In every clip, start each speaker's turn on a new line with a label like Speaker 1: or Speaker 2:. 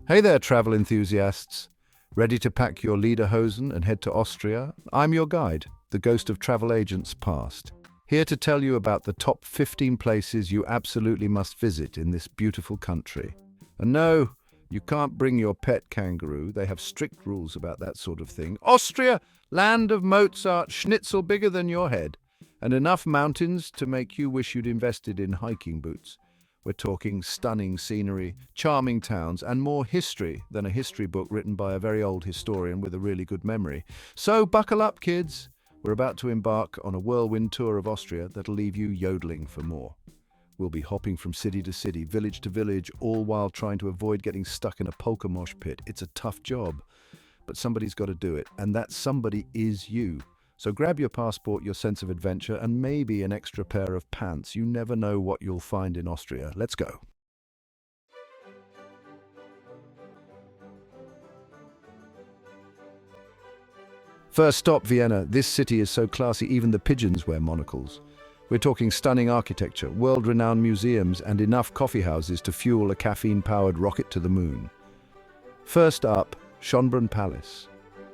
Speaker 1: Hey there, travel enthusiasts. Ready to pack your lederhosen and head to Austria? I'm your guide, the ghost of travel agents past. Here to tell you about the top 15 places you absolutely must visit in this beautiful country. And no, you can't bring your pet kangaroo. They have strict rules about that sort of thing. Austria, land of Mozart, schnitzel bigger than your head, and enough mountains to make you wish you'd invested in hiking boots. We're talking stunning scenery, charming towns, and more history than a history book written by a very old historian with a really good memory. So buckle up, kids. We're about to embark on a whirlwind tour of Austria that'll leave you yodeling for more. We'll be hopping from city to city, village to village, all while trying to avoid getting stuck in a polka mosh pit. It's a tough job, but somebody's got to do it, and that somebody is you. So grab your passport, your sense of adventure, and maybe an extra pair of pants. You never know what you'll find in Austria. Let's go. First stop, Vienna. This city is so classy, even the pigeons wear monocles. We're talking stunning architecture, world-renowned museums, and enough coffeehouses to fuel a caffeine-powered rocket to the moon. First up, Schönbrunn Palace.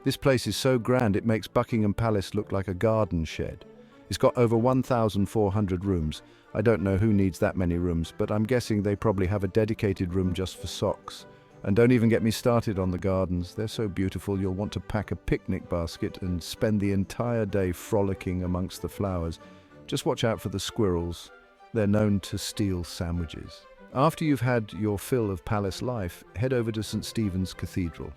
Speaker 1: This place is so grand it makes Buckingham Palace look like a garden shed. It's got over 1,400 rooms. I don't know who needs that many rooms, but I'm guessing they probably have a dedicated room just for socks. And don't even get me started on the gardens. They're so beautiful you'll want to pack a picnic basket and spend the entire day frolicking amongst the flowers. Just watch out for the squirrels. They're known to steal sandwiches. After you've had your fill of palace life, head over to St. Stephen's Cathedral.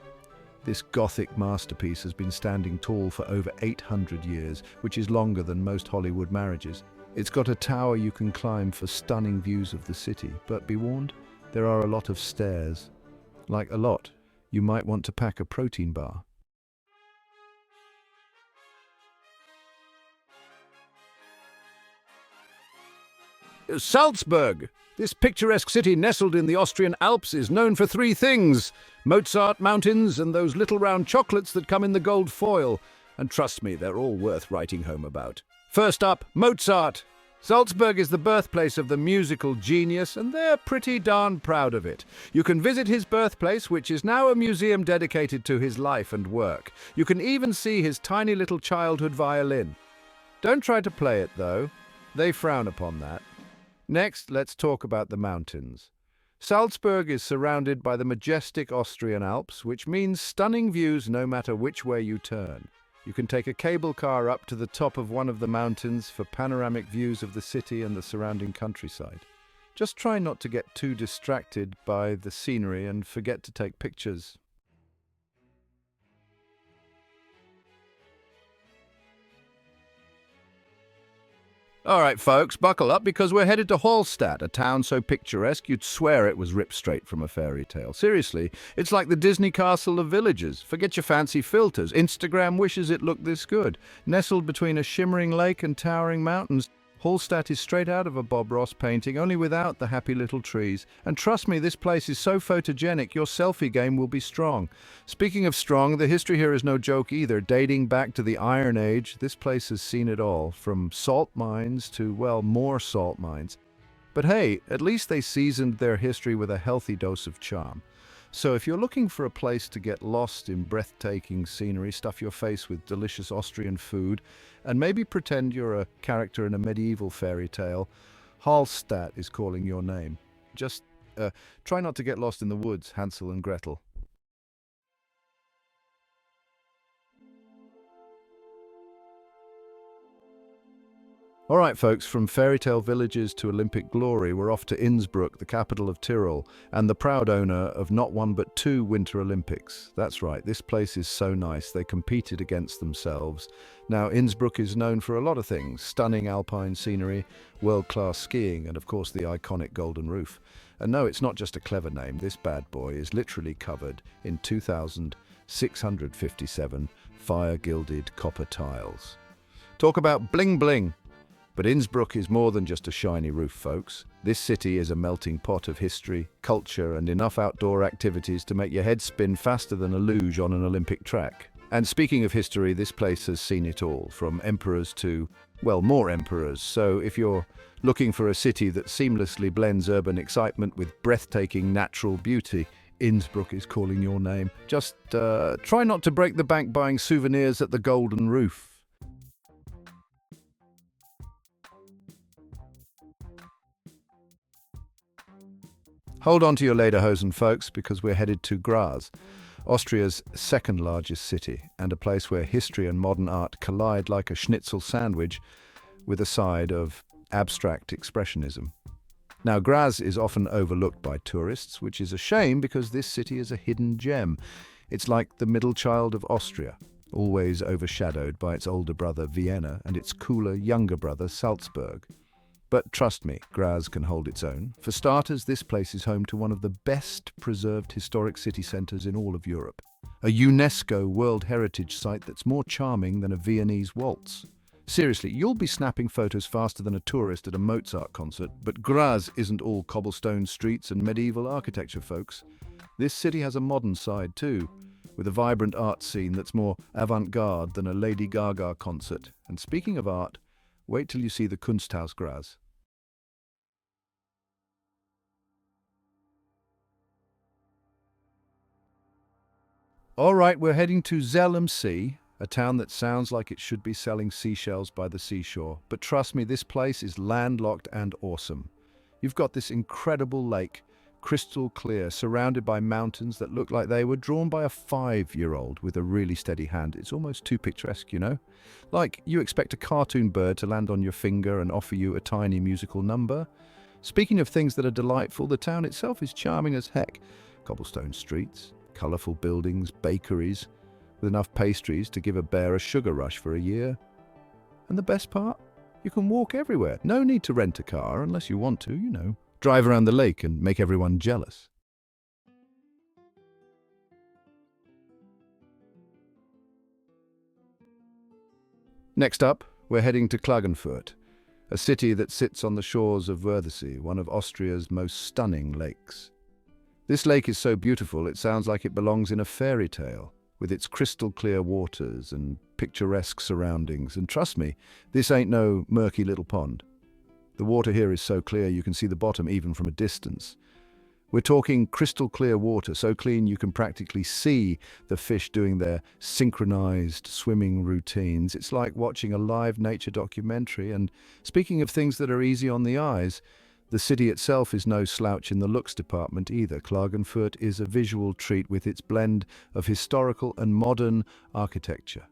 Speaker 1: This Gothic masterpiece has been standing tall for over 800 years, which is longer than most Hollywood marriages. It's got a tower you can climb for stunning views of the city, but be warned, there are a lot of stairs. Like a lot, you might want to pack a protein bar. Salzburg! This picturesque city nestled in the Austrian Alps is known for three things: Mozart mountains and those little round chocolates that come in the gold foil. And trust me, they're all worth writing home about. First up, Mozart. Salzburg is the birthplace of the musical genius, and they're pretty darn proud of it. You can visit his birthplace, which is now a museum dedicated to his life and work. You can even see his tiny little childhood violin. Don't try to play it, though. They frown upon that. Next, let's talk about the mountains. Salzburg is surrounded by the majestic Austrian Alps, which means stunning views no matter which way you turn. You can take a cable car up to the top of one of the mountains for panoramic views of the city and the surrounding countryside. Just try not to get too distracted by the scenery and forget to take pictures. All right, folks, buckle up because we're headed to Hallstatt, a town so picturesque you'd swear it was ripped straight from a fairy tale. Seriously, it's like the Disney castle of villages. Forget your fancy filters. Instagram wishes it looked this good. Nestled between a shimmering lake and towering mountains, Hallstatt is straight out of a Bob Ross painting, only without the happy little trees. And trust me, this place is so photogenic, your selfie game will be strong. Speaking of strong, the history here is no joke either. Dating back to the Iron Age, this place has seen it all, from salt mines to, well, more salt mines. But hey, at least they seasoned their history with a healthy dose of charm. So if you're looking for a place to get lost in breathtaking scenery, stuff your face with delicious Austrian food, and maybe pretend you're a character in a medieval fairy tale, Hallstatt is calling your name. Just try not to get lost in the woods, Hansel and Gretel. All right, folks, from fairy tale villages to Olympic glory, we're off to Innsbruck, the capital of Tyrol, and the proud owner of not one but two Winter Olympics. That's right, this place is so nice, they competed against themselves. Now, Innsbruck is known for a lot of things: stunning alpine scenery, world-class skiing, and of course the iconic Golden Roof. And no, it's not just a clever name, this bad boy is literally covered in 2,657 fire-gilded copper tiles. Talk about bling-bling! But Innsbruck is more than just a shiny roof, folks. This city is a melting pot of history, culture, and enough outdoor activities to make your head spin faster than a luge on an Olympic track. And speaking of history, this place has seen it all, from emperors to, well, more emperors. So if you're looking for a city that seamlessly blends urban excitement with breathtaking natural beauty, Innsbruck is calling your name. Just try not to break the bank buying souvenirs at the Golden Roof. Hold on to your lederhosen, folks, because we're headed to Graz, Austria's second largest city, and a place where history and modern art collide like a schnitzel sandwich with a side of abstract expressionism. Now, Graz is often overlooked by tourists, which is a shame because this city is a hidden gem. It's like the middle child of Austria, always overshadowed by its older brother Vienna and its cooler younger brother Salzburg. But trust me, Graz can hold its own. For starters, this place is home to one of the best preserved historic city centres in all of Europe. A UNESCO World Heritage Site that's more charming than a Viennese waltz. Seriously, you'll be snapping photos faster than a tourist at a Mozart concert, but Graz isn't all cobblestone streets and medieval architecture, folks. This city has a modern side too, with a vibrant art scene that's more avant-garde than a Lady Gaga concert. And speaking of art, wait till you see the Kunsthaus Graz. All right, we're heading to Zell am See, a town that sounds like it should be selling seashells by the seashore. But trust me, this place is landlocked and awesome. You've got this incredible lake, crystal clear, surrounded by mountains that look like they were drawn by a 5-year-old with a really steady hand. It's almost too picturesque, you know? Like you expect a cartoon bird to land on your finger and offer you a tiny musical number. Speaking of things that are delightful, the town itself is charming as heck. Cobblestone streets, colourful buildings, bakeries, with enough pastries to give a bear a sugar rush for a year. And the best part? You can walk everywhere. No need to rent a car unless you want to, you know. Drive around the lake and make everyone jealous. Next up, we're heading to Klagenfurt, a city that sits on the shores of WorldCity, one of Austria's most stunning lakes. This lake is so beautiful it sounds like it belongs in a fairy tale, with its crystal clear waters and picturesque surroundings. And trust me, this ain't no murky little pond. The water here is so clear you can see the bottom even from a distance. We're talking crystal clear water, so clean you can practically see the fish doing their synchronized swimming routines. It's like watching a live nature documentary. And speaking of things that are easy on the eyes, the city itself is no slouch in the looks department either. Klagenfurt is a visual treat with its blend of historical and modern architecture.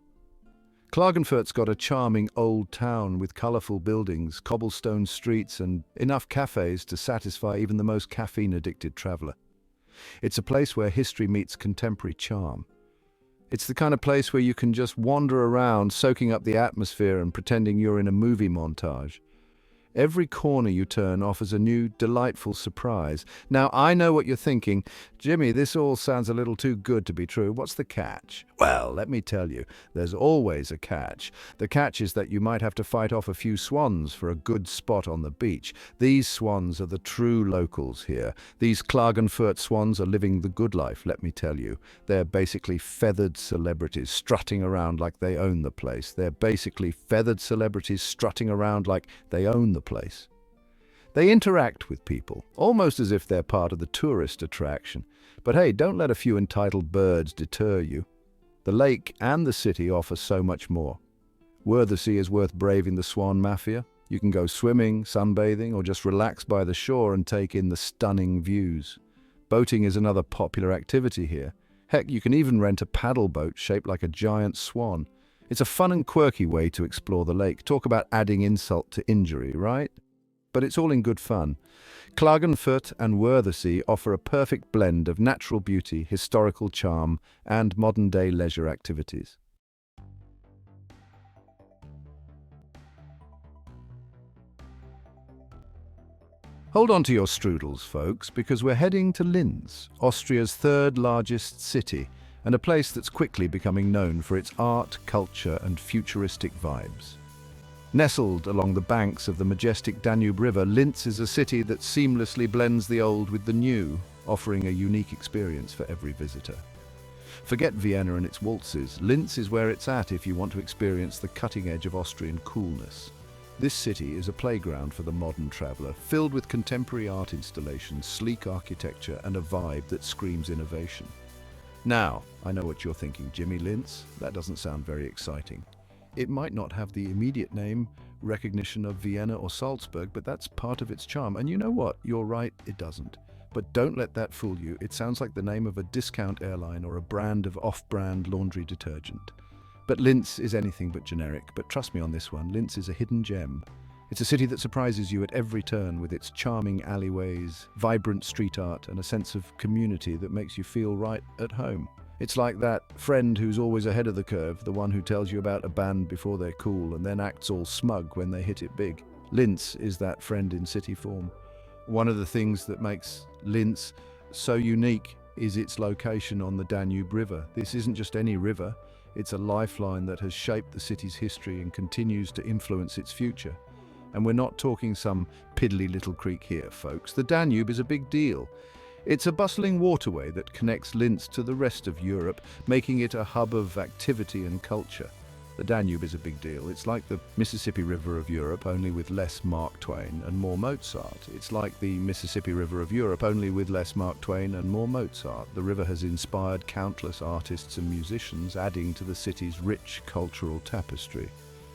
Speaker 1: Klagenfurt's got a charming old town with colourful buildings, cobblestone streets and enough cafes to satisfy even the most caffeine-addicted traveller. It's a place where history meets contemporary charm. It's the kind of place where you can just wander around, soaking up the atmosphere and pretending you're in a movie montage. Every corner you turn offers a new, delightful surprise. Now, I know what you're thinking. Jimmy, this all sounds a little too good to be true. What's the catch? Well, let me tell you, there's always a catch. The catch is that you might have to fight off a few swans for a good spot on the beach. These swans are the true locals here. These Klagenfurt swans are living the good life, let me tell you. They're basically feathered celebrities strutting around like they own the place. They're basically feathered celebrities strutting around like they own the place. They interact with people, almost as if they're part of the tourist attraction. But hey, don't let a few entitled birds deter you. The lake and the city offer so much more. WorldCity is worth braving the swan mafia. You can go swimming, sunbathing, or just relax by the shore and take in the stunning views. Boating is another popular activity here. Heck, you can even rent a paddle boat shaped like a giant swan. It's a fun and quirky way to explore the lake. Talk about adding insult to injury, right? But it's all in good fun. Klagenfurt and WorldCity offer a perfect blend of natural beauty, historical charm, and modern-day leisure activities. Hold on to your strudels, folks, because we're heading to Linz, Austria's third largest city, and a place that's quickly becoming known for its art, culture, and futuristic vibes. Nestled along the banks of the majestic Danube River, Linz is a city that seamlessly blends the old with the new, offering a unique experience for every visitor. Forget Vienna and its waltzes. Linz is where it's at if you want to experience the cutting edge of Austrian coolness. This city is a playground for the modern traveler, filled with contemporary art installations, sleek architecture, and a vibe that screams innovation. Now, I know what you're thinking, Jimmy, Linz? That doesn't sound very exciting. It might not have the immediate name recognition of Vienna or Salzburg, but that's part of its charm. And you know what? You're right, it doesn't. But don't let that fool you. It sounds like the name of a discount airline or a brand of off-brand laundry detergent. But Linz is anything but generic. But trust me on this one, Linz is a hidden gem. It's a city that surprises you at every turn with its charming alleyways, vibrant street art, and a sense of community that makes you feel right at home. It's like that friend who's always ahead of the curve, the one who tells you about a band before they're cool and then acts all smug when they hit it big. Linz is that friend in city form. One of the things that makes Linz so unique is its location on the Danube River. This isn't just any river, it's a lifeline that has shaped the city's history and continues to influence its future. And we're not talking some piddly little creek here, folks. The Danube is a big deal. It's a bustling waterway that connects Linz to the rest of Europe, making it a hub of activity and culture. The Danube is a big deal. It's like the Mississippi River of Europe, only with less Mark Twain and more Mozart. It's like the Mississippi River of Europe, only with less Mark Twain and more Mozart. The river has inspired countless artists and musicians, adding to the city's rich cultural tapestry.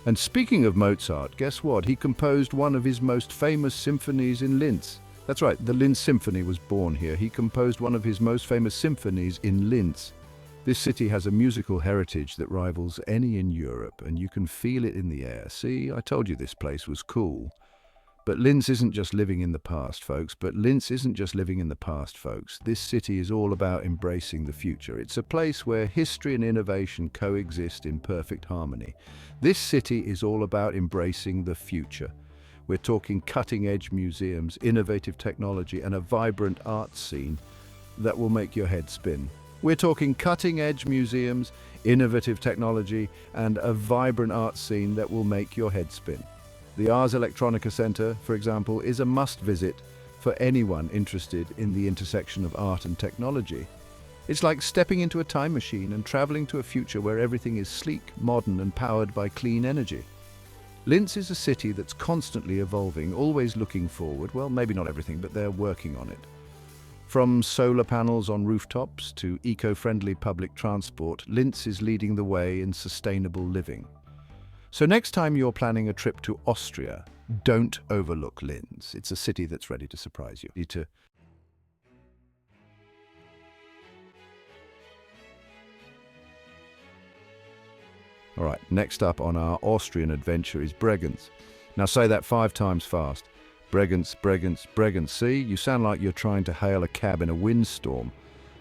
Speaker 1: And speaking of Mozart, guess what? He composed one of his most famous symphonies in Linz. That's right, the Linz Symphony was born here. He composed one of his most famous symphonies in Linz. This city has a musical heritage that rivals any in Europe, and you can feel it in the air. See, I told you this place was cool. But Linz isn't just living in the past, folks. This city is all about embracing the future. It's a place where history and innovation coexist in perfect harmony. This city is all about embracing the future. We're talking cutting-edge museums, innovative technology, and a vibrant art scene that will make your head spin. We're talking cutting-edge museums, innovative technology, and a vibrant art scene that will make your head spin. The Ars Electronica Center, for example, is a must-visit for anyone interested in the intersection of art and technology. It's like stepping into a time machine and traveling to a future where everything is sleek, modern, and powered by clean energy. Linz is a city that's constantly evolving, always looking forward. Well, maybe not everything, but they're working on it. From solar panels on rooftops to eco-friendly public transport, Linz is leading the way in sustainable living. So next time you're planning a trip to Austria, don't overlook Linz. It's a city that's ready to surprise you. All right, next up on our Austrian adventure is Bregenz. Now say that 5 times fast. Bregenz, Bregenz, Bregenz. See, you sound like you're trying to hail a cab in a windstorm.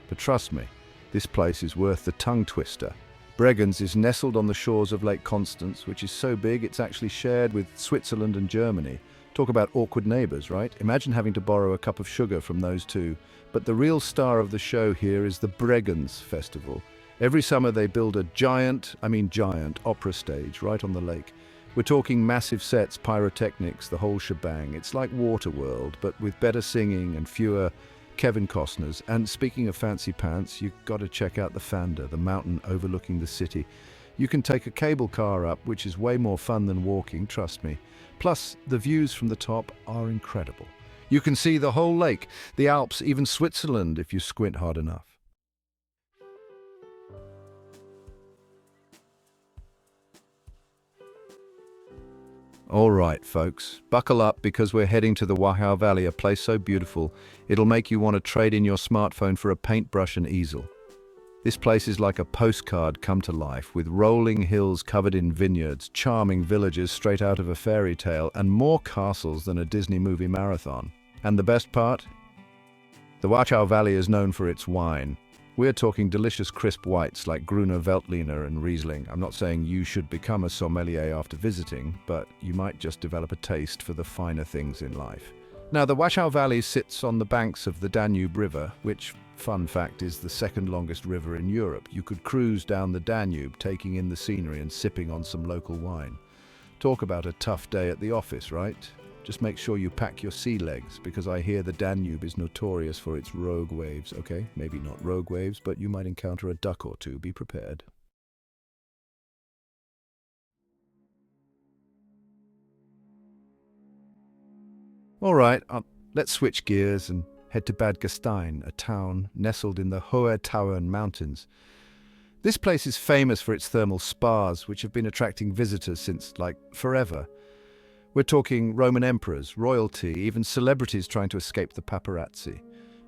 Speaker 1: But trust me, this place is worth the tongue twister. Bregenz is nestled on the shores of Lake Constance, which is so big it's actually shared with Switzerland and Germany. Talk about awkward neighbors, right? Imagine having to borrow a cup of sugar from those two. But the real star of the show here is the Bregenz Festival. Every summer they build a giant opera stage right on the lake. We're talking massive sets, pyrotechnics, the whole shebang. It's like Waterworld, but with better singing and fewer Kevin Costners. And speaking of fancy pants, you've got to check out the Fanda, the mountain overlooking the city. You can take a cable car up, which is way more fun than walking, trust me. Plus, the views from the top are incredible. You can see the whole lake, the Alps, even Switzerland if you squint hard enough. All right, folks, buckle up because we're heading to the Wachau Valley, a place so beautiful, it'll make you want to trade in your smartphone for a paintbrush and easel. This place is like a postcard come to life, with rolling hills covered in vineyards, charming villages straight out of a fairy tale, and more castles than a Disney movie marathon. And the best part? The Wachau Valley is known for its wine. We're talking delicious crisp whites like Gruner Veltliner and Riesling. I'm not saying you should become a sommelier after visiting, but you might just develop a taste for the finer things in life. Now, the Wachau Valley sits on the banks of the Danube River, which, fun fact, is the second longest river in Europe. You could cruise down the Danube, taking in the scenery and sipping on some local wine. Talk about a tough day at the office, right? Just make sure you pack your sea legs, because I hear the Danube is notorious for its rogue waves, okay? Maybe not rogue waves, but you might encounter a duck or two. Be prepared. All right, let's switch gears and head to Bad Gastein, a town nestled in the Hohe Tauern Mountains. This place is famous for its thermal spas, which have been attracting visitors since, like, forever. We're talking Roman emperors, royalty, even celebrities trying to escape the paparazzi.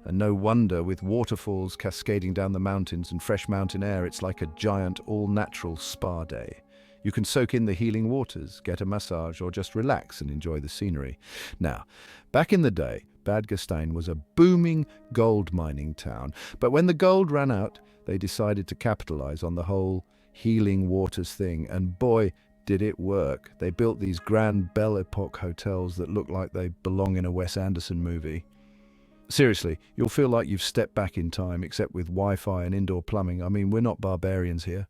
Speaker 1: And no wonder, with waterfalls cascading down the mountains and fresh mountain air, it's like a giant, all-natural spa day. You can soak in the healing waters, get a massage, or just relax and enjoy the scenery. Now, back in the day, Bad Gastein was a booming gold mining town. But when the gold ran out, they decided to capitalize on the whole healing waters thing. And boy, did it work. They built these grand Belle Epoque hotels that look like they belong in a Wes Anderson movie. Seriously, you'll feel like you've stepped back in time, except with Wi-Fi and indoor plumbing. I mean, we're not barbarians here.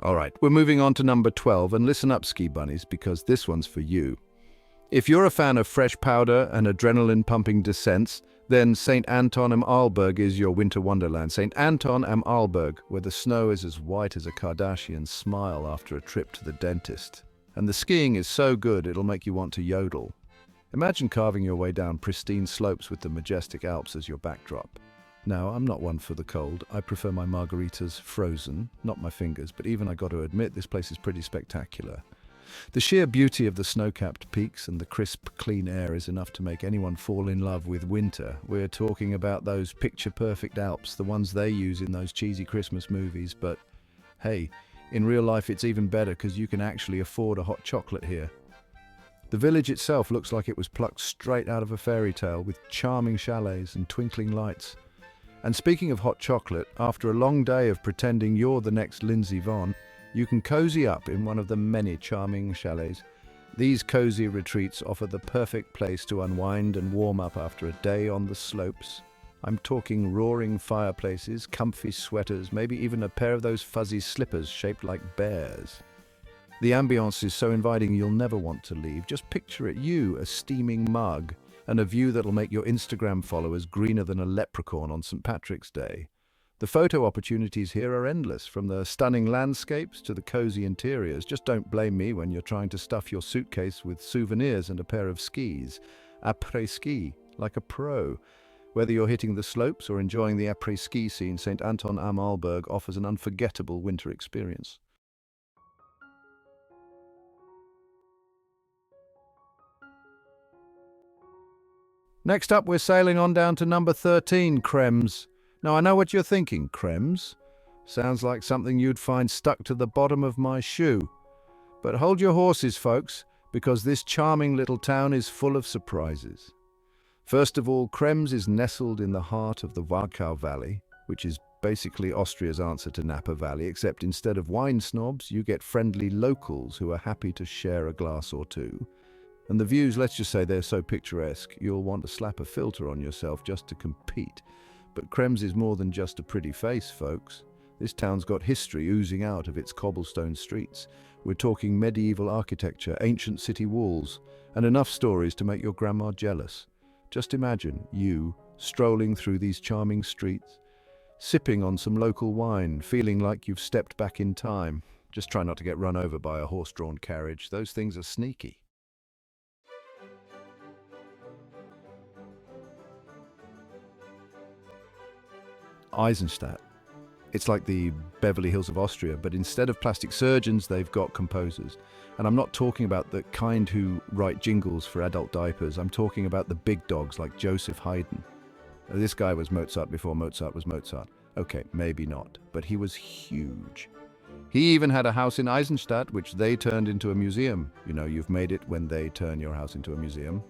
Speaker 1: All right, we're moving on to number 12, and listen up, ski bunnies, because this one's for you. If you're a fan of fresh powder and adrenaline-pumping descents, then St. Anton am Arlberg is your winter wonderland. St. Anton am Arlberg, where the snow is as white as a Kardashian smile after a trip to the dentist. And the skiing is so good it'll make you want to yodel. Imagine carving your way down pristine slopes with the majestic Alps as your backdrop. Now, I'm not one for the cold. I prefer my margaritas frozen, not my fingers, but even I got to admit this place is pretty spectacular. The sheer beauty of the snow-capped peaks and the crisp, clean air is enough to make anyone fall in love with winter. We're talking about those picture-perfect Alps, the ones they use in those cheesy Christmas movies, but hey, in real life it's even better because you can actually afford a hot chocolate here. The village itself looks like it was plucked straight out of a fairy tale with charming chalets and twinkling lights. And speaking of hot chocolate, after a long day of pretending you're the next Lindsay Vonn, you can cozy up in one of the many charming chalets. These cozy retreats offer the perfect place to unwind and warm up after a day on the slopes. I'm talking roaring fireplaces, comfy sweaters, maybe even a pair of those fuzzy slippers shaped like bears. The ambience is so inviting you'll never want to leave. Just picture it, you, a steaming mug, and a view that'll make your Instagram followers greener than a leprechaun on St. Patrick's Day. The photo opportunities here are endless, from the stunning landscapes to the cozy interiors. Just don't blame me when you're trying to stuff your suitcase with souvenirs and a pair of skis. Après-ski, like a pro. Whether you're hitting the slopes or enjoying the après-ski scene, St. Anton am Arlberg offers an unforgettable winter experience. Next up, we're sailing on down to number 13, Krems. Now, I know what you're thinking, Krems. Sounds like something you'd find stuck to the bottom of my shoe. But hold your horses, folks, because this charming little town is full of surprises. First of all, Krems is nestled in the heart of the Warkau Valley, which is basically Austria's answer to Napa Valley, except instead of wine snobs, you get friendly locals who are happy to share a glass or two. And the views, let's just say they're so picturesque, you'll want to slap a filter on yourself just to compete. But Krems is more than just a pretty face, folks. This town's got history oozing out of its cobblestone streets. We're talking medieval architecture, ancient city walls, and enough stories to make your grandma jealous. Just imagine you strolling through these charming streets, sipping on some local wine, feeling like you've stepped back in time. Just try not to get run over by a horse-drawn carriage. Those things are sneaky. Eisenstadt. It's like the Beverly Hills of Austria, but instead of plastic surgeons, they've got composers. And I'm not talking about the kind who write jingles for adult diapers. I'm talking about the big dogs like Joseph Haydn. This guy was Mozart before Mozart was Mozart. Okay, maybe not, but he was huge. He even had a house in Eisenstadt, which they turned into a museum. You know, you've made it when they turn your house into a museum.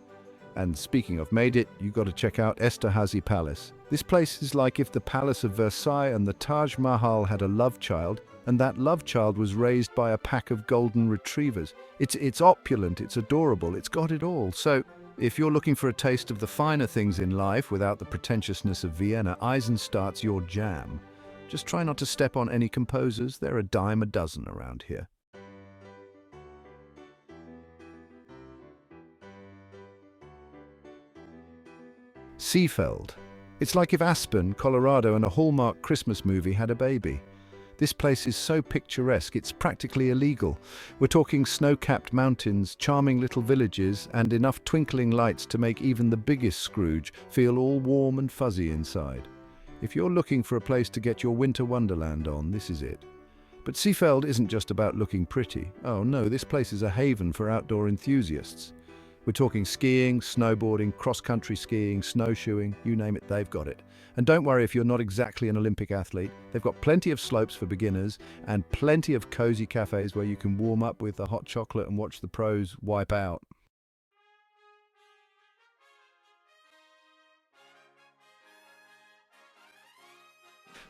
Speaker 1: And speaking of made it, you've got to check out Esterhazy Palace. This place is like if the Palace of Versailles and the Taj Mahal had a love child, and that love child was raised by a pack of golden retrievers. It's opulent, it's adorable, it's got it all. So, if you're looking for a taste of the finer things in life without the pretentiousness of Vienna, Eisenstadt's your jam. Just try not to step on any composers, they're a dime a dozen around here. Seefeld. It's like if Aspen, Colorado and a Hallmark Christmas movie had a baby. This place is so picturesque, it's practically illegal. We're talking snow-capped mountains, charming little villages, and enough twinkling lights to make even the biggest Scrooge feel all warm and fuzzy inside. If you're looking for a place to get your winter wonderland on, this is it. But Seefeld isn't just about looking pretty. Oh no, this place is a haven for outdoor enthusiasts. We're talking skiing, snowboarding, cross-country skiing, snowshoeing, you name it, they've got it. And don't worry if you're not exactly an Olympic athlete, they've got plenty of slopes for beginners and plenty of cozy cafes where you can warm up with a hot chocolate and watch the pros wipe out.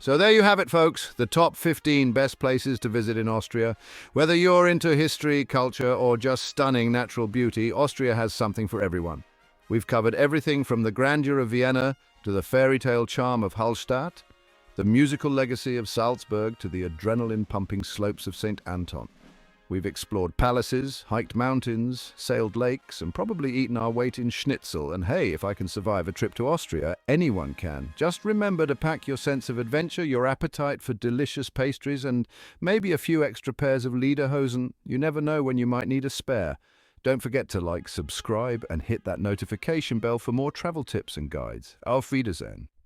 Speaker 1: So there you have it, folks, the top 15 best places to visit in Austria. Whether you're into history, culture, or just stunning natural beauty, Austria has something for everyone. We've covered everything from the grandeur of Vienna to the fairy tale charm of Hallstatt, the musical legacy of Salzburg to the adrenaline-pumping slopes of St. Anton. We've explored palaces, hiked mountains, sailed lakes, and probably eaten our weight in schnitzel. And hey, if I can survive a trip to Austria, anyone can. Just remember to pack your sense of adventure, your appetite for delicious pastries, and maybe a few extra pairs of lederhosen. You never know when you might need a spare. Don't forget to like, subscribe, and hit that notification bell for more travel tips and guides. Auf Wiedersehen.